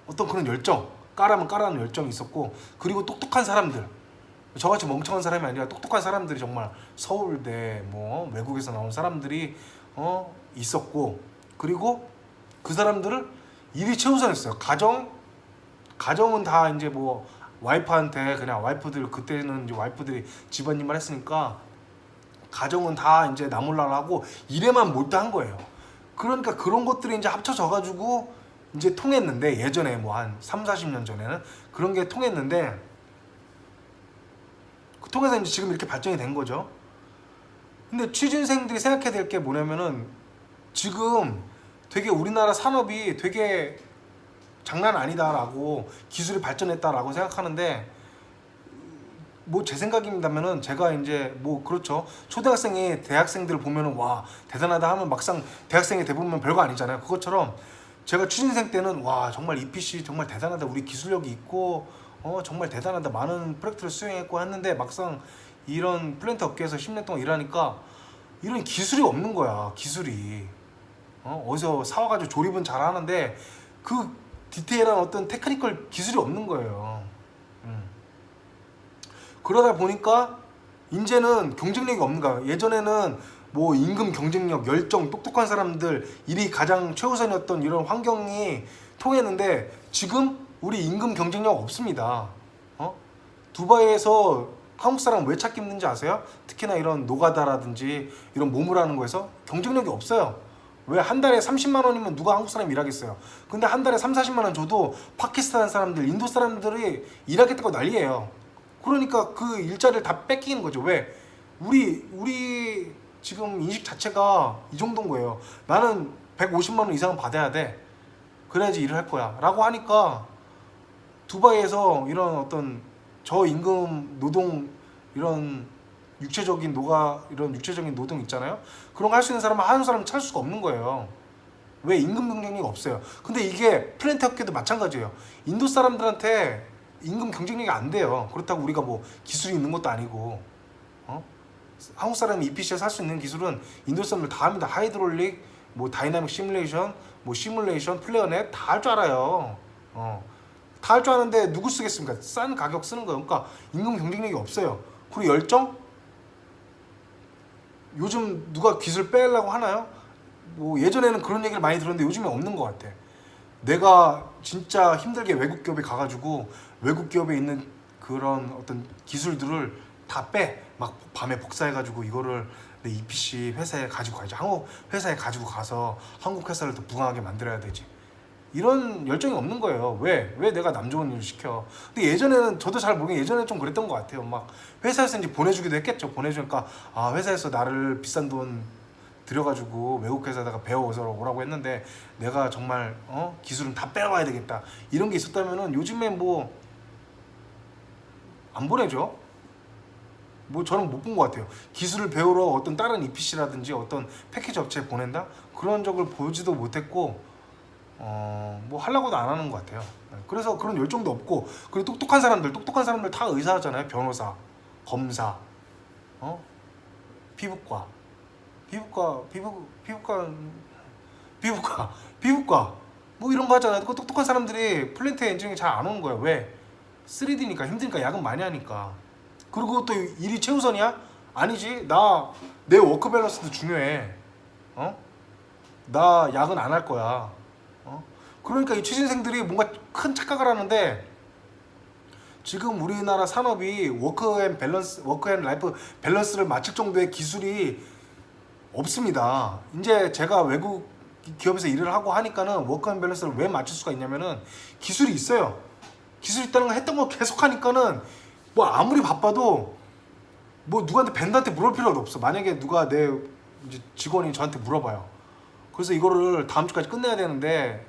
어떤 그런 열정, 까라면 까라는 열정이 있었고 그리고 똑똑한 사람들. 저같이 멍청한 사람이 아니라 똑똑한 사람들이 정말 서울대 뭐 외국에서 나온 사람들이 있었고 그리고 그 사람들을 일이 최우선했어요. 가정은 다 이제 뭐 와이프한테 그냥 와이프들 그때는 이제 와이프들이 집안일만 했으니까 가정은 다 이제 나몰라라고 일에만 몰두한 거예요. 그러니까 그런 것들이 이제 합쳐져 가지고 이제 통했는데 예전에 뭐 한 3, 40년 전에는 그런 게 통했는데 통해서 이제 지금 이렇게 발전이 된 거죠. 근데 취준생들이 생각해야 될 게 뭐냐면은 지금 되게 우리나라 산업이 되게 장난 아니다라고 기술이 발전했다라고 생각하는데 뭐 제 생각입니다면은 제가 이제 뭐 그렇죠. 초등학생이 대학생들을 보면은 와 대단하다 하면 막상 대학생이 돼보면 별거 아니잖아요. 그것처럼 제가 취준생 때는 와 정말 EPC 정말 대단하다 우리 기술력이 있고 정말 대단하다 많은 프로젝트를 수행했고 했는데 막상 이런 플랜트 업계에서 10년 동안 일하니까 이런 기술이 없는 거야. 기술이 어디서 사와가지고 조립은 잘하는데 그 디테일한 어떤 테크니컬 기술이 없는 거예요. 그러다 보니까 이제는 경쟁력이 없는 거야. 예전에는 뭐 임금 경쟁력, 열정, 똑똑한 사람들 일이 가장 최우선이었던 이런 환경이 통했는데 지금 우리 임금 경쟁력 없습니다. 두바이에서 한국 사람 왜 찾기 힘든지 아세요? 특히나 이런 노가다라든지 이런 몸을 하는 거에서 경쟁력이 없어요. 왜 한 달에 30만 원이면 누가 한국 사람이 일하겠어요? 근데 한 달에 3, 40만 원 줘도 파키스탄 사람들, 인도 사람들이 일하겠다고 난리예요. 그러니까 그 일자리를 다 뺏기는 거죠. 왜? 우리 지금 인식 자체가 이 정도인 거예요. 나는 150만 원 이상은 받아야 돼. 그래야지 일을 할 거야. 라고 하니까 두바이에서 이런 어떤 저임금 노동 이런 육체적인 노동 있잖아요. 그런 거 할 수 있는 사람은 하는 사람은 찾을 수가 없는 거예요. 왜? 임금 경쟁력이 없어요. 근데 이게 플랜트 업계도 마찬가지예요. 인도 사람들한테 임금 경쟁력이 안 돼요. 그렇다고 우리가 뭐 기술이 있는 것도 아니고 한국 사람이 EPC에서 할 수 있는 기술은 인도 사람들 다 합니다. 하이드롤릭, 뭐 다이나믹 시뮬레이션, 플레어넷 다 할 줄 알아요. 다 할 줄 아는데 누구 쓰겠습니까? 싼 가격 쓰는 거예요. 그러니까 임금 경쟁력이 없어요. 그리고 열정? 요즘 누가 기술 빼려고 하나요? 뭐 예전에는 그런 얘기를 많이 들었는데 요즘에 없는 것 같아. 내가 진짜 힘들게 외국 기업에 가가지고 외국 기업에 있는 그런 어떤 기술들을 다 빼. 막 밤에 복사해가지고 이거를 내 EPC 회사에 가지고 가야지. 한국 회사에 가지고 가서 한국 회사를 더 부강하게 만들어야 되지. 이런 열정이 없는 거예요. 왜 내가 남 좋은 일을 시켜? 근데 예전에는 저도 잘 모르겠는데 예전에 좀 그랬던 것 같아요. 막 회사에서 이제 보내주기도 했겠죠. 보내주니까 회사에서 나를 비싼 돈 들여가지고 외국 회사에다가 배워서 오라고 했는데 내가 정말 기술은 다 빼와야 되겠다. 이런 게 있었다면은 요즘에 뭐 안 보내죠. 뭐 저는 못 본 것 같아요. 기술을 배우러 어떤 다른 EPC라든지 어떤 패키지 업체에 보낸다? 그런 적을 보지도 못했고 뭐 하려고도 안 하는 것 같아요. 그래서 그런 열정도 없고 그리고 똑똑한 사람들 다 의사잖아요. 변호사, 검사, 피부과 뭐 이런 거 하잖아요. 그 똑똑한 사람들이 플랜트 엔지니어링 잘 안 오는 거예요. 왜? 3D니까 힘드니까 야근 많이 하니까. 그리고 또 일이 최우선이야? 아니지. 내 워크 밸런스도 중요해. 나 야근 안 할 거야. 그러니까 이 취준생들이 뭔가 큰 착각을 하는데 지금 우리나라 산업이 워크 앤 라이프 밸런스를 맞출 정도의 기술이 없습니다. 이제 제가 외국 기업에서 일을 하고 하니까는 워크앤 밸런스를 왜 맞출 수가 있냐면은 기술이 있어요. 기술이 있다는 거 했던 거 계속 하니까는 뭐 아무리 바빠도 뭐 누구한테 밴드한테 물어볼 필요도 없어. 만약에 누가 내 이제 직원이 저한테 물어봐요. 그래서 이거를 다음 주까지 끝내야 되는데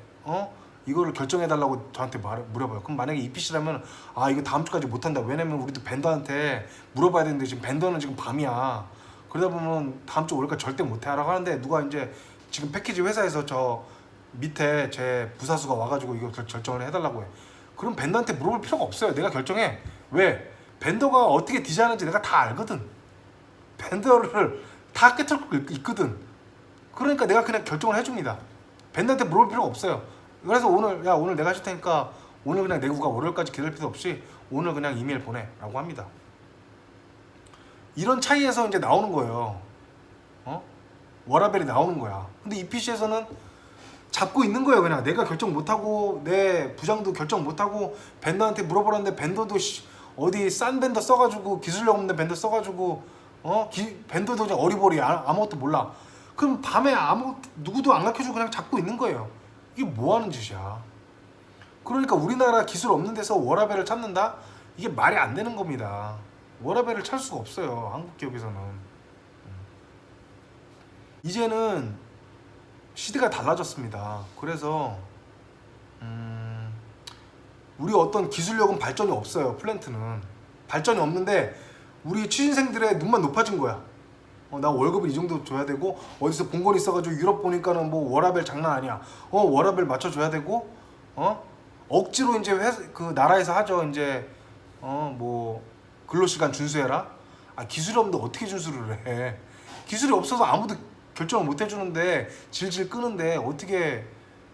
이거를 결정해 달라고 저한테 물어봐요. 그럼 만약에 EPC라면 아 이거 다음 주까지 못 한다. 왜냐면 우리도 밴더한테 물어봐야 되는데 지금 밴더는 지금 밤이야. 그러다 보면 다음 주 올까 절대 못 해라고 하는데 누가 이제 지금 패키지 회사에서 저 밑에 제 부사수가 와가지고 이거 결정을 해달라고 해. 그럼 밴더한테 물어볼 필요가 없어요. 내가 결정해. 왜? 밴더가 어떻게 디자인하는지 내가 다 알거든. 밴더를 다 깨트리고 있거든. 그러니까 내가 그냥 결정을 해줍니다. 밴더한테 물어볼 필요가 없어요. 그래서 오늘 내가 하실 테니까 오늘 그냥 내구가 월요일까지 기다릴 필요 없이 오늘 그냥 이메일 보내라고 합니다. 이런 차이에서 이제 나오는 거예요. 워라벨이 나오는 거야. 근데 EPC에서는 잡고 있는 거예요. 그냥 내가 결정 못하고 내 부장도 결정 못하고 밴더한테 물어보라는데 밴더도 어디 싼 밴더 써가지고 기술력 없는 밴더 써가지고 밴더도 그냥 어리버리 아무것도 몰라. 그럼 밤에 누구도 안 가르쳐주고 그냥 잡고 있는 거예요. 이게 뭐 하는 짓이야. 그러니까 우리나라 기술 없는 데서 워라벨을 찾는다? 이게 말이 안 되는 겁니다. 워라벨을 찾을 수가 없어요. 한국 기업에서는. 이제는 시대가 달라졌습니다. 그래서 우리 어떤 기술력은 발전이 없어요. 플랜트는 발전이 없는데 우리 취준생들의 눈만 높아진 거야. 나 월급을 이 정도 줘야 되고 어디서 본 건 있어가지고 유럽 보니까는 뭐 워라벨 장난 아니야. 워라벨 맞춰줘야 되고 억지로 이제 그 나라에서 하죠. 이제 뭐 근로시간 준수해라. 기술이 없는데 어떻게 준수를 해? 기술이 없어서 아무도 결정을 못 해주는데 질질 끄는데 어떻게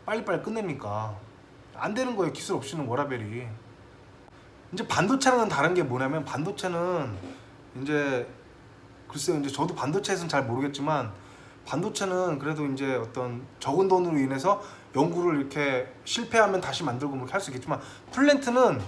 빨리빨리 끝냅니까? 안 되는 거예요. 기술 없이는 워라벨이. 이제 반도체랑은 다른 게 뭐냐면 반도체는 이제 글쎄요. 이제 저도 반도체에서는 잘 모르겠지만 반도체는 그래도 이제 어떤 적은 돈으로 인해서 연구를 이렇게 실패하면 다시 만들고 그렇게 할 수 있겠지만 플랜트는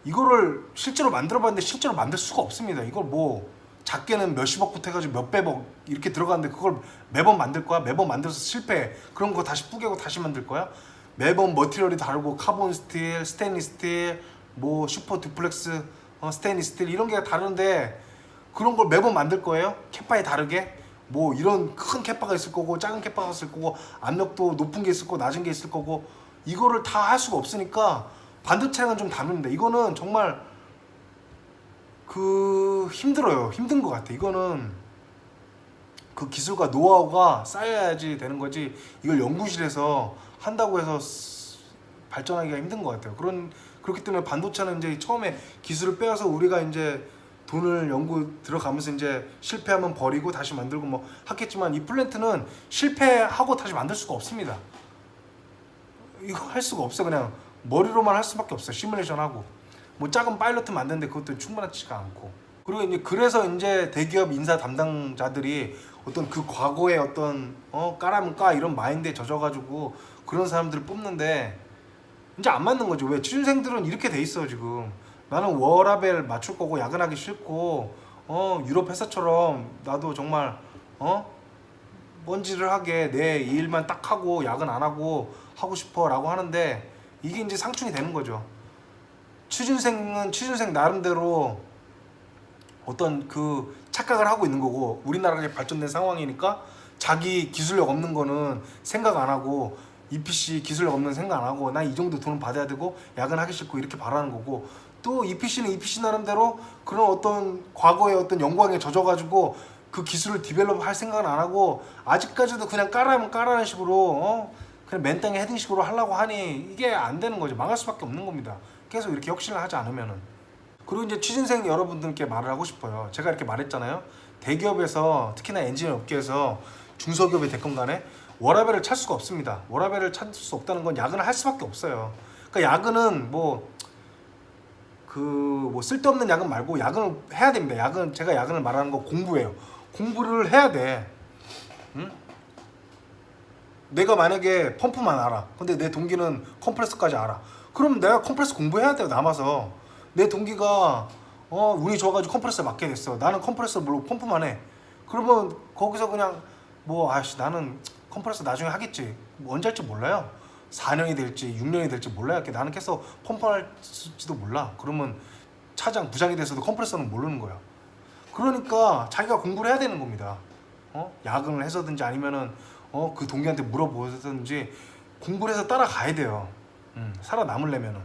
이거를 실제로 만들어봤는데 실제로 만들 수가 없습니다. 이걸 뭐 작게는 몇십억부터 해가지고 몇백억 이렇게 들어가는데 그걸 매번 만들 거야? 매번 만들어서 실패해. 그럼 그거 다시 뿌개고 다시 만들 거야? 매번 머티리얼이 다르고 카본 스틸, 스테인리스 스틸, 뭐 슈퍼 듀플렉스, 스테인리스 스틸 이런 게 다른데 그런 걸 매번 만들 거예요? 캐파에 다르게? 뭐 이런 큰 캐파가 있을 거고 작은 캐파가 있을 거고 압력도 높은 게 있을 거고 낮은 게 있을 거고 이거를 다 할 수가 없으니까 반도체랑은 좀 다릅니다. 이거는 정말 힘들어요. 힘든 것 같아. 이거는 그 기술과 노하우가 쌓여야지 되는 거지 이걸 연구실에서 한다고 해서 발전하기가 힘든 것 같아요. 그렇기 때문에 반도체는 이제 처음에 기술을 빼앗아서 우리가 이제 돈을 연구 들어가면서 이제 실패하면 버리고 다시 만들고 뭐 하겠지만 이 플랜트는 실패하고 다시 만들 수가 없습니다. 이거 할 수가 없어. 그냥 머리로만 할 수밖에 없어. 시뮬레이션하고 뭐 작은 파일럿 만드는데 그것도 충분하지가 않고. 그리고 이제 그래서 이제 대기업 인사 담당자들이 어떤 그 과거의 어떤 까라면 까 이런 마인드에 젖어가지고 그런 사람들을 뽑는데 이제 안 맞는 거죠. 왜? 취준생들은 이렇게 돼 있어 지금. 나는 워라벨 맞출 거고 야근하기 싫고 유럽 회사처럼 나도 정말 먼지를 하게 내 일만 딱 하고 야근 안 하고 하고 싶어 라고 하는데 이게 이제 상충이 되는 거죠. 취준생은 취준생 나름대로 어떤 그 착각을 하고 있는 거고 우리나라가 발전된 상황이니까 자기 기술력 없는 거는 생각 안 하고 EPC 기술력 없는 생각 안 하고 나 이 정도 돈은 받아야 되고 야근하기 싫고 이렇게 바라는 거고 또 EPC는 EPC 나름대로 그런 어떤 과거의 어떤 영광에 젖어가지고 그 기술을 디벨롭 할 생각은 안 하고 아직까지도 그냥 까라면 까라는 식으로 그냥 맨땅에 헤딩식으로 하려고 하니 이게 안 되는 거죠. 망할 수밖에 없는 겁니다. 계속 이렇게 혁신을 하지 않으면은. 그리고 이제 취준생 여러분들께 말을 하고 싶어요. 제가 이렇게 말했잖아요. 대기업에서 특히나 엔지니어 업계에서 중소기업이 됐건 간에 워라벨을 찾을 수가 없습니다. 워라벨을 찾을 수 없다는 건 야근을 할 수밖에 없어요. 그러니까 야근은 뭐 쓸데없는 야근 말고 야근을 해야 됩니다. 제가 야근을 말하는 거 공부예요. 공부를 해야 돼. 응? 내가 만약에 펌프만 알아. 근데 내 동기는 컴프레서까지 알아. 그럼 내가 컴프레서 공부해야 돼요. 남아서. 내 동기가 운이 좋아가지고 컴프레서 맡게 됐어. 나는 컴프레서 모르고 펌프만 해. 그러면 거기서 그냥 나는 컴프레서 나중에 하겠지. 언제 할지 몰라요. 4년이 될지 6년이 될지 몰라요. 나는 계속 펌프할지도 몰라. 그러면 차장 부장이 돼서도 컴프레서는 모르는 거야. 그러니까 자기가 공부를 해야 되는 겁니다. 야근을 해서든지 아니면은 그 동기한테 물어보든지 공부를 해서 따라가야 돼요. 살아남으려면은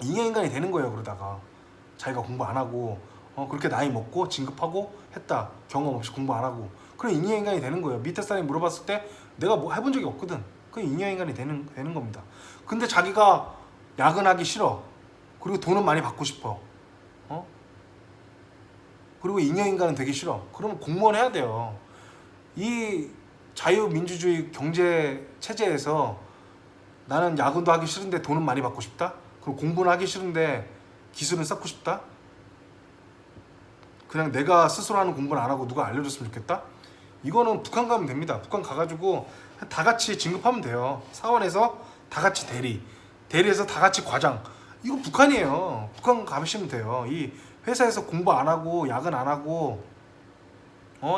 인간이 되는 거예요. 그러다가 자기가 공부 안 하고 그렇게 나이 먹고 진급하고 했다. 경험 없이 공부 안 하고 그래 인간이 되는 거예요. 밑에 사람이 물어봤을 때 내가 뭐 해본 적이 없거든. 그 인간이 되는 겁니다. 근데 자기가 야근하기 싫어. 그리고 돈은 많이 받고 싶어. 그리고 인간은 되기 싫어. 그러면 공무원 해야 돼요. 이 자유민주주의 경제 체제에서 나는 야근도 하기 싫은데 돈은 많이 받고 싶다? 그리고 공부는 하기 싫은데 기술은 쌓고 싶다? 그냥 내가 스스로 하는 공부는 안 하고 누가 알려줬으면 좋겠다? 이거는 북한 가면 됩니다. 북한 가가지고 다 같이 진급하면 돼요. 사원에서 다 같이 대리에서 다 같이 과장. 이거 북한이에요. 북한 가시면 돼요. 이 회사에서 공부 안 하고 야근 안 하고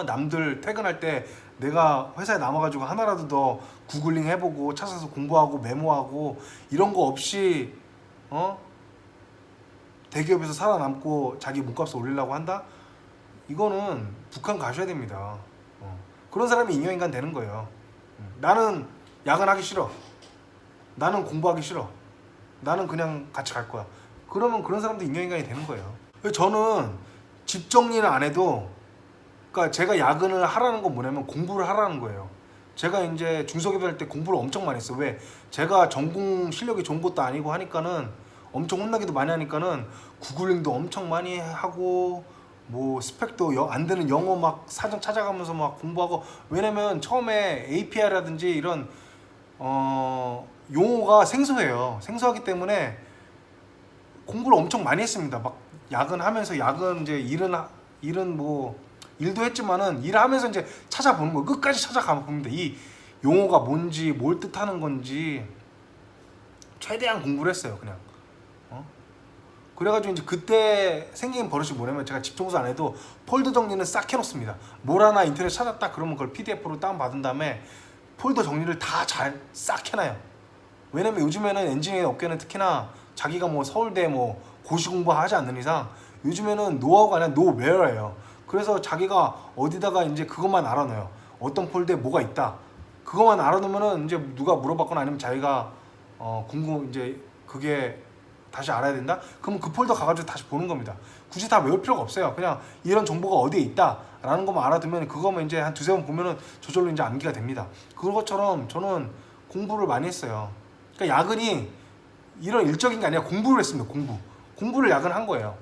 남들 퇴근할 때 내가 회사에 남아가지고 하나라도 더 구글링 해보고 찾아서 공부하고 메모하고 이런 거 없이 대기업에서 살아남고 자기 몸값을 올리려고 한다? 이거는 북한 가셔야 됩니다. 그런 사람이 인간 되는 거예요. 나는 야근하기 싫어. 나는 공부하기 싫어. 나는 그냥 같이 갈 거야. 그러면 그런 사람도 인간이 되는 거예요. 저는 집 정리는 안 해도 그러니까 제가 야근을 하라는 건 뭐냐면 공부를 하라는 거예요. 제가 이제 중소기업할 때 공부를 엄청 많이 했어요. 왜? 제가 전공 실력이 좋은 것도 아니고 하니까는 엄청 혼나기도 많이 하니까는 구글링도 엄청 많이 하고 뭐 스펙도 안 되는 영어 막 사전 찾아가면서 막 공부하고 왜냐면 처음에 API라든지 이런 용어가 생소해요. 생소하기 때문에 공부를 엄청 많이 했습니다. 막 야근하면서 야근 이제 일은 뭐 일도 했지만은 일하면서 이제 찾아보는 거 끝까지 찾아가 봅니다. 이 용어가 뭔지 뭘 뜻하는 건지 최대한 공부를 했어요. 그냥 그래가지고 이제 그때 생긴 버릇이 뭐냐면 제가 집 청소 안 해도 폴더 정리는 싹 해놓습니다. 뭘 하나 인터넷 찾았다 그러면 그걸 PDF로 다운받은 다음에 폴더 정리를 다 잘 싹 해놔요. 왜냐면 요즘에는 엔지니어링 업계는 특히나 자기가 뭐 서울대 뭐 고시 공부하지 않는 이상 요즘에는 노하우가 아니라 노웨어예요. 그래서 자기가 어디다가 이제 그것만 알아놔요. 어떤 폴더에 뭐가 있다. 그것만 알아놓으면은 이제 누가 물어봤거나 아니면 자기가 이제 그게 다시 알아야 된다? 그럼 그 폴더 가가지고 다시 보는 겁니다. 굳이 다 외울 필요가 없어요. 그냥 이런 정보가 어디에 있다 라는 것만 알아두면 그거만 이제 한 두세 번 보면은 저절로 이제 암기가 됩니다. 그것처럼 저는 공부를 많이 했어요. 그러니까 야근이 이런 일적인 게 아니라 공부를 했습니다. 공부를 야근한 거예요.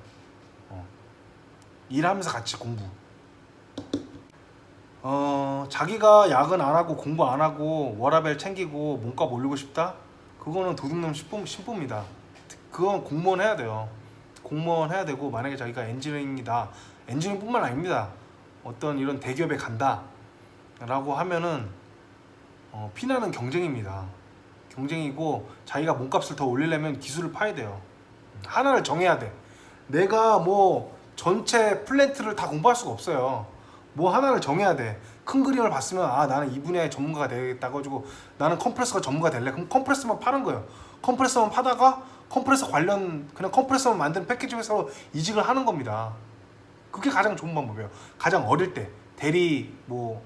일하면서 같이 공부. 자기가 야근 안 하고 공부 안 하고 워라밸 챙기고 몸값 올리고 싶다? 그거는 도둑놈 신부입니다. 그건 공무원 해야 돼요. 공무원 해야 되고 만약에 자기가 엔지니어링이다. 엔지니어링뿐만 아닙니다. 어떤 이런 대기업에 간다 라고 하면은 피나는 경쟁입니다. 경쟁이고 자기가 몸값을 더 올리려면 기술을 파야 돼요. 하나를 정해야 돼. 내가 뭐 전체 플랜트를 다 공부할 수가 없어요. 뭐 하나를 정해야 돼. 큰 그림을 봤으면 나는 이 분야의 전문가가 되겠다고 가지고 나는 컴프레서가 전문가 될래. 그럼 컴프레서만 파는 거예요. 컴프레서만 파다가 컴프레서 관련 그냥 컴프레서만 만드는 패키지 회사로 이직을 하는 겁니다. 그게 가장 좋은 방법이에요. 가장 어릴 때 대리 뭐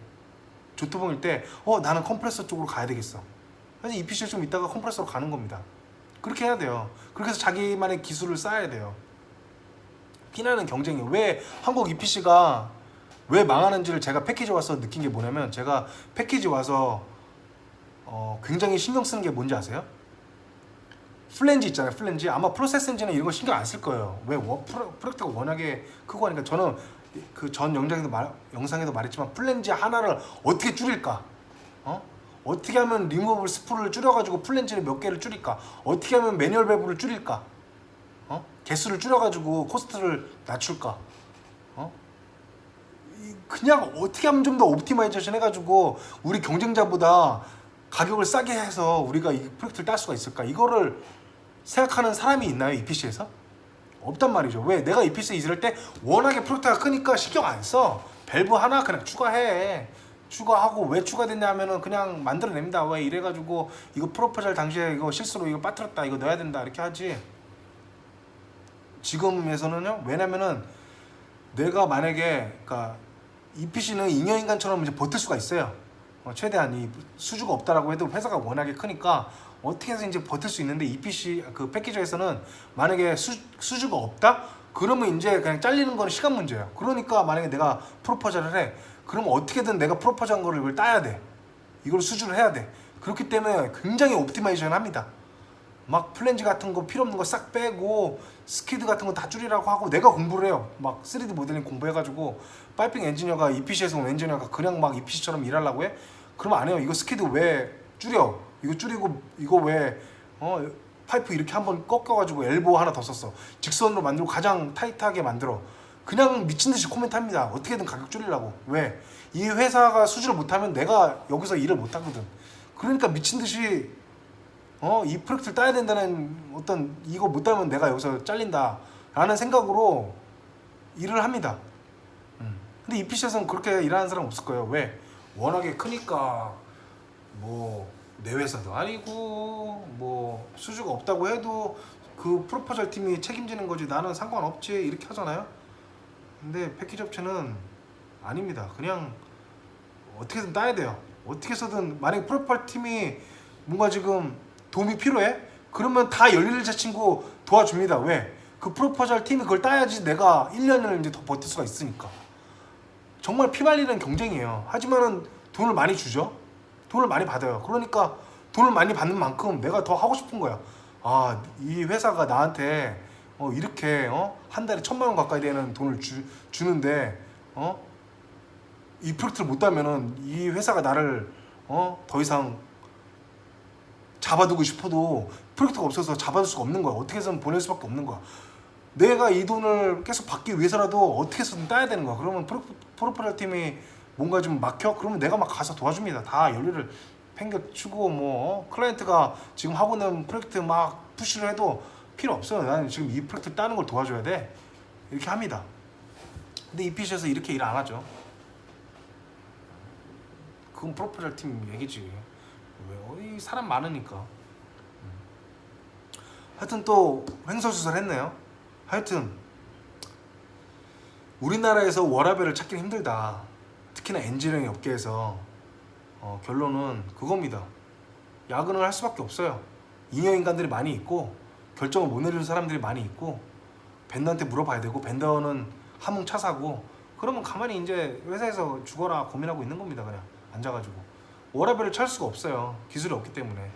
조토봉일 때 나는 컴프레서 쪽으로 가야 되겠어. 그래서 EPC를 좀 있다가 컴프레서로 가는 겁니다. 그렇게 해야 돼요. 그렇게 해서 자기만의 기술을 쌓아야 돼요. 피나는 경쟁이에요. 왜 한국 EPC가 왜 망하는지를 제가 패키지 와서 느낀 게 뭐냐면 제가 패키지 와서 굉장히 신경 쓰는 게 뭔지 아세요? 플랜지 있잖아요. 플랜지 아마 프로세스 엔진은 이런 거 신경 안 쓸 거예요. 왜 프로젝트가 워낙에 크고 하니까 저는 그 전 영상에도 말했지만 플랜지 하나를 어떻게 줄일까? 어떻게 하면 리무버블 스프를 줄여가지고 플랜지를 몇 개를 줄일까? 어떻게 하면 매뉴얼 밸브를 줄일까? 개수를 줄여가지고 코스트를 낮출까? 그냥 어떻게 하면 좀 더 옵티마이제이션 해가지고 우리 경쟁자보다 가격을 싸게 해서 우리가 이 프로젝트를 딸 수가 있을까? 이거를 생각하는 사람이 있나요? EPC에서? 없단 말이죠. 왜? 내가 EPC에 있을 때 워낙에 프로젝트가 크니까 신경 안 써. 밸브 하나 그냥 추가해. 추가하고 왜 추가됐냐 하면은 그냥 만들어냅니다. 왜 이래가지고 이거 프로포절 당시에 이거 실수로 이거 빠뜨렸다 이거 넣어야 된다 이렇게 하지. 지금에서는요. 왜냐면은 내가 만약에 그러니까 이 PC는 잉여인간처럼 이제 버틸 수가 있어요. 최대한 이 수주가 없다라고 해도 회사가 워낙에 크니까 어떻게 해서 이제 버틸 수 있는데 이 PC 그 패키지에서는 만약에 수주가 없다? 그러면 이제 그냥 잘리는 거는 시간 문제야. 그러니까 만약에 내가 프로포절을 해. 그러면 어떻게든 내가 프로포즈한 거를 이걸 따야 돼. 이걸 수주를 해야 돼. 그렇기 때문에 굉장히 옵티마이제이션 합니다. 막 플랜지 같은 거 필요 없는 거 싹 빼고 스키드 같은 거 다 줄이라고 하고 내가 공부를 해요. 막 3D 모델링 공부해가지고 파이핑 엔지니어가 EPC에서 온 엔지니어가 그냥 막 EPC처럼 일하려고 해? 그러면 안 해요. 이거 스키드 왜 줄여? 이거 줄이고 이거 왜 파이프 이렇게 한번 꺾여가지고 엘보 하나 더 썼어. 직선으로 만들고 가장 타이트하게 만들어. 그냥 미친듯이 코멘트합니다. 어떻게든 가격 줄이려고. 왜? 이 회사가 수주를 못하면 내가 여기서 일을 못하거든. 그러니까 미친듯이 이 프로젝트를 따야 된다는 어떤 이거 못하면 내가 여기서 잘린다 라는 생각으로 일을 합니다. 근데 이 PC에서는 그렇게 일하는 사람 없을 거예요. 왜? 워낙에 크니까 뭐 내 회사도 아니고 뭐 수주가 없다고 해도 그 프로포절 팀이 책임지는 거지 나는 상관없지 이렇게 하잖아요. 근데 패키지 업체는 아닙니다. 그냥 어떻게든 따야 돼요. 어떻게 해서든 만약에 프로포절 팀이 뭔가 지금 도움이 필요해? 그러면 다 열일을 제친구 도와줍니다. 왜? 그 프로포절 팀이 그걸 따야지 내가 1년을 이제 더 버틸 수가 있으니까. 정말 피말리는 경쟁이에요. 하지만은 돈을 많이 주죠. 돈을 많이 받아요. 그러니까 돈을 많이 받는 만큼 내가 더 하고 싶은 거야. 아, 이 회사가 나한테 이렇게 한 달에 1,000만 원 가까이 되는 돈을 주는데 이 프로젝트를 못 따면은 이 회사가 나를 더 이상 잡아두고 싶어도 프로젝트가 없어서 잡아둘 수가 없는 거야. 어떻게 해서든 보낼 수밖에 없는 거야. 내가 이 돈을 계속 받기 위해서라도 어떻게 해서든 따야 되는 거야. 그러면 프로포절 팀이 뭔가 좀 막혀? 그러면 내가 막 가서 도와줍니다. 다 열일을 팽겨치고 뭐 클라이언트가 지금 하고 있는 프로젝트 막 푸시를 해도 필요 없어요. 나는 지금 이 프로젝트 따는 걸 도와줘야 돼. 이렇게 합니다. 근데 이 PC에서 이렇게 일 안 하죠. 그건 프로포절 팀 얘기지. 왜? 사람 많으니까. 하여튼 또 횡설수설 했네요. 하여튼 우리나라에서 워라밸을 찾기는 힘들다. 특히나 엔지니어링 업계에서 결론은 그겁니다. 야근을 할 수밖에 없어요. 잉여인간들이 많이 있고 결정을 못 내리는 사람들이 많이 있고 벤더한테 물어봐야 되고 벤더는 함흥차사고 그러면 가만히 이제 회사에서 죽어라 고민하고 있는 겁니다. 그냥 앉아가지고 워라밸을 찾을 수가 없어요. 기술이 없기 때문에.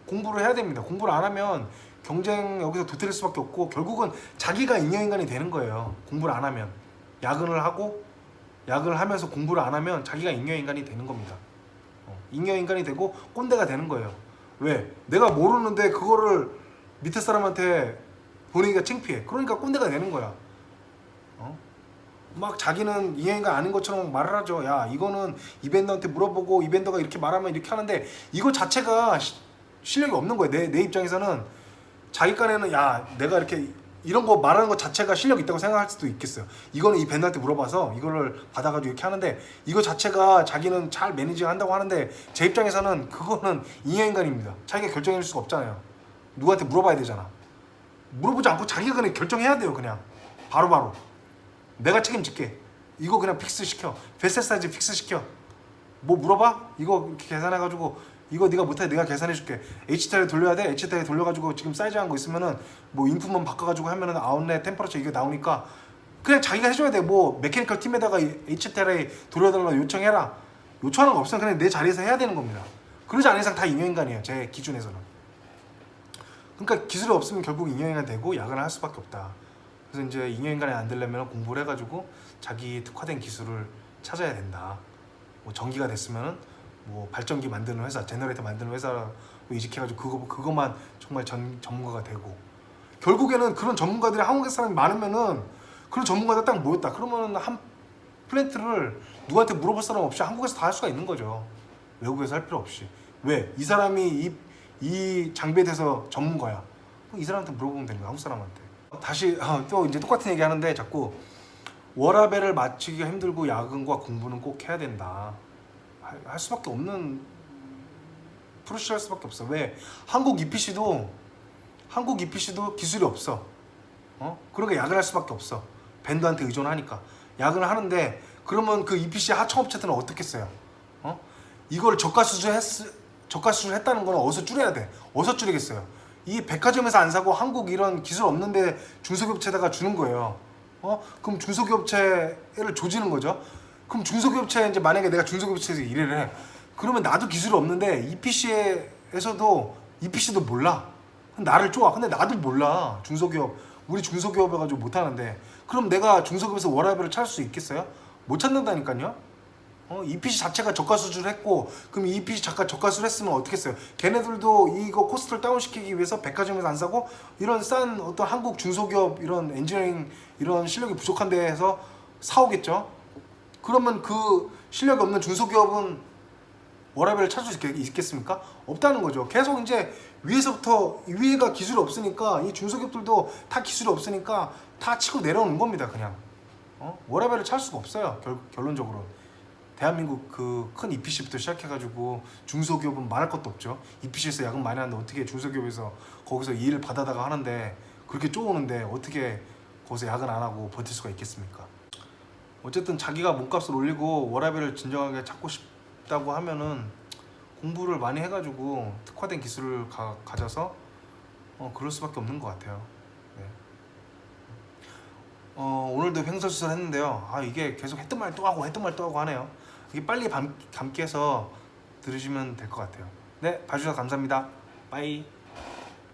공부를 해야 됩니다. 공부를 안 하면 경쟁 여기서 도태될 수밖에 없고 결국은 자기가 잉여인간이 되는 거예요. 공부를 안 하면 야근을 하면서 공부를 안 하면 자기가 잉여인간이 되는 겁니다. 잉여인간이 되고 꼰대가 되는 거예요. 왜? 내가 모르는데 그거를 밑에 사람한테 보내기가 창피해. 그러니까 꼰대가 되는 거야. 막 자기는 잉여인간 아닌 것처럼 말을 하죠. 야, 이거는 이 벤더한테 물어보고 이 벤더가 이렇게 말하면 이렇게 하는데 이거 자체가 실력이 없는 거예요. 내 입장에서는 자기 깐에는 야, 내가 이렇게 이런 거 말하는 것 자체가 실력 있다고 생각할 수도 있겠어요. 이거는 이 벤더한테 물어봐서 이거를 받아가지고 이렇게 하는데 이거 자체가 자기는 잘 매니징 한다고 하는데 제 입장에서는 그거는 잉여인간입니다. 자기가 결정할 수가 없잖아요. 누구한테 물어봐야 되잖아. 물어보지 않고 자기가 그냥 결정해야 돼요. 그냥 바로바로 내가 책임질게. 이거 그냥 픽스 시켜. 베스트 사이즈 픽스 시켜. 뭐 물어봐? 이거 이렇게 계산해가지고 이거 네가 못해 내가 계산해줄게. HTR에 돌려야 돼. HTR에 돌려가지고 지금 사이즈한 거 있으면은 뭐 인풋만 바꿔가지고 하면은 아웃렛 템퍼러처 이게 나오니까 그냥 자기가 해줘야 돼. 뭐 메케니컬 팀에다가 HTR에 돌려달라고 요청해라. 요청하는 거 없으면 그냥 내 자리에서 해야 되는 겁니다. 그러지 않은 이상 다 잉여인간이에요. 제 기준에서는. 그러니까 기술이 없으면 결국 잉여인간 되고 야근을 할 수밖에 없다. 그래서 이제 잉여인간이 안 되려면 공부를 해가지고 자기 특화된 기술을 찾아야 된다. 뭐 전기가 됐으면은 뭐 발전기 만드는 회사, 제너레이터 만드는 회사로 이직해가지고 그것만 정말 전문가가 되고 결국에는 그런 전문가들이 한국에 사람이 많으면은 그런 전문가들 딱 모였다. 그러면은 한 플랜트를 누구한테 물어볼 사람 없이 한국에서 다 할 수가 있는 거죠. 외국에서 할 필요 없이. 왜? 이 사람이 이 장비에 대해서 전문가야. 그럼 이 사람한테 물어보면 되는 거야. 한국 사람한테. 다시 또 이제 똑같은 얘기 하는데 자꾸 워라밸을 맞추기가 힘들고 야근과 공부는 꼭 해야 된다. 할 수밖에 없는 프로시할 수밖에 없어. 왜? 한국 EPC도 기술이 없어. 그러니까 야근할 수밖에 없어. 밴드한테 의존하니까 야근을 하는데, 그러면 그 EPC 하청업체들은 어떻게 써요? 이걸 저가 수주했다는 거는 어디서 줄여야 돼? 어디서 줄이겠어요? 이 백화점에서 안 사고 한국 이런 기술 없는데 중소기업체에다가 주는 거예요. 그럼 중소기업체를 조지는 거죠. 그럼 중소기업체, 이제 만약에 내가 중소기업체에서 일을 해. 그러면 나도 기술이 없는데 EPC도 몰라. 나를 쪼아. 근데 나도 몰라. 우리 중소기업 해가지고 못하는데, 그럼 내가 중소기업에서 워라밸을 찾을 수 있겠어요? 못 찾는다니까요. EPC 자체가 저가 수주를 했고, 그럼 EPC 자가 저가 수주를 했으면 어떻게 했어요? 걔네들도 이거 코스트를 다운시키기 위해서 백화점에서 안 사고 이런 싼 어떤 한국 중소기업 이런 엔지니어링 이런 실력이 부족한 데에서 사오겠죠. 그러면 그 실력이 없는 중소기업은 워라밸을 찾을 수 있겠습니까? 없다는 거죠. 계속 이제 위에가 기술이 없으니까 이 중소기업들도 다 기술이 없으니까 다 치고 내려오는 겁니다. 그냥 워라밸을 찾을 수가 없어요. 결론적으로 대한민국 그 큰 EPC부터 시작해가지고 중소기업은 말할 것도 없죠. EPC에서 야근 많이 하는데 어떻게 중소기업에서 거기서 일을 받아다가 하는데 그렇게 쪼오는데 어떻게 거기서 야근 안 하고 버틸 수가 있겠습니까? 어쨌든 자기가 몸값을 올리고 워라밸을 진정하게 찾고 싶다고 하면은 공부를 많이 해가지고 특화된 기술을 가져서 그럴 수밖에 없는 것 같아요. 네. 오늘도 횡설수설 했는데요. 이게 계속 했던 말 또 하고 하네요. 이게 빨리 감기해서 들으시면 될 것 같아요. 네, 봐주셔서 감사합니다. 빠이.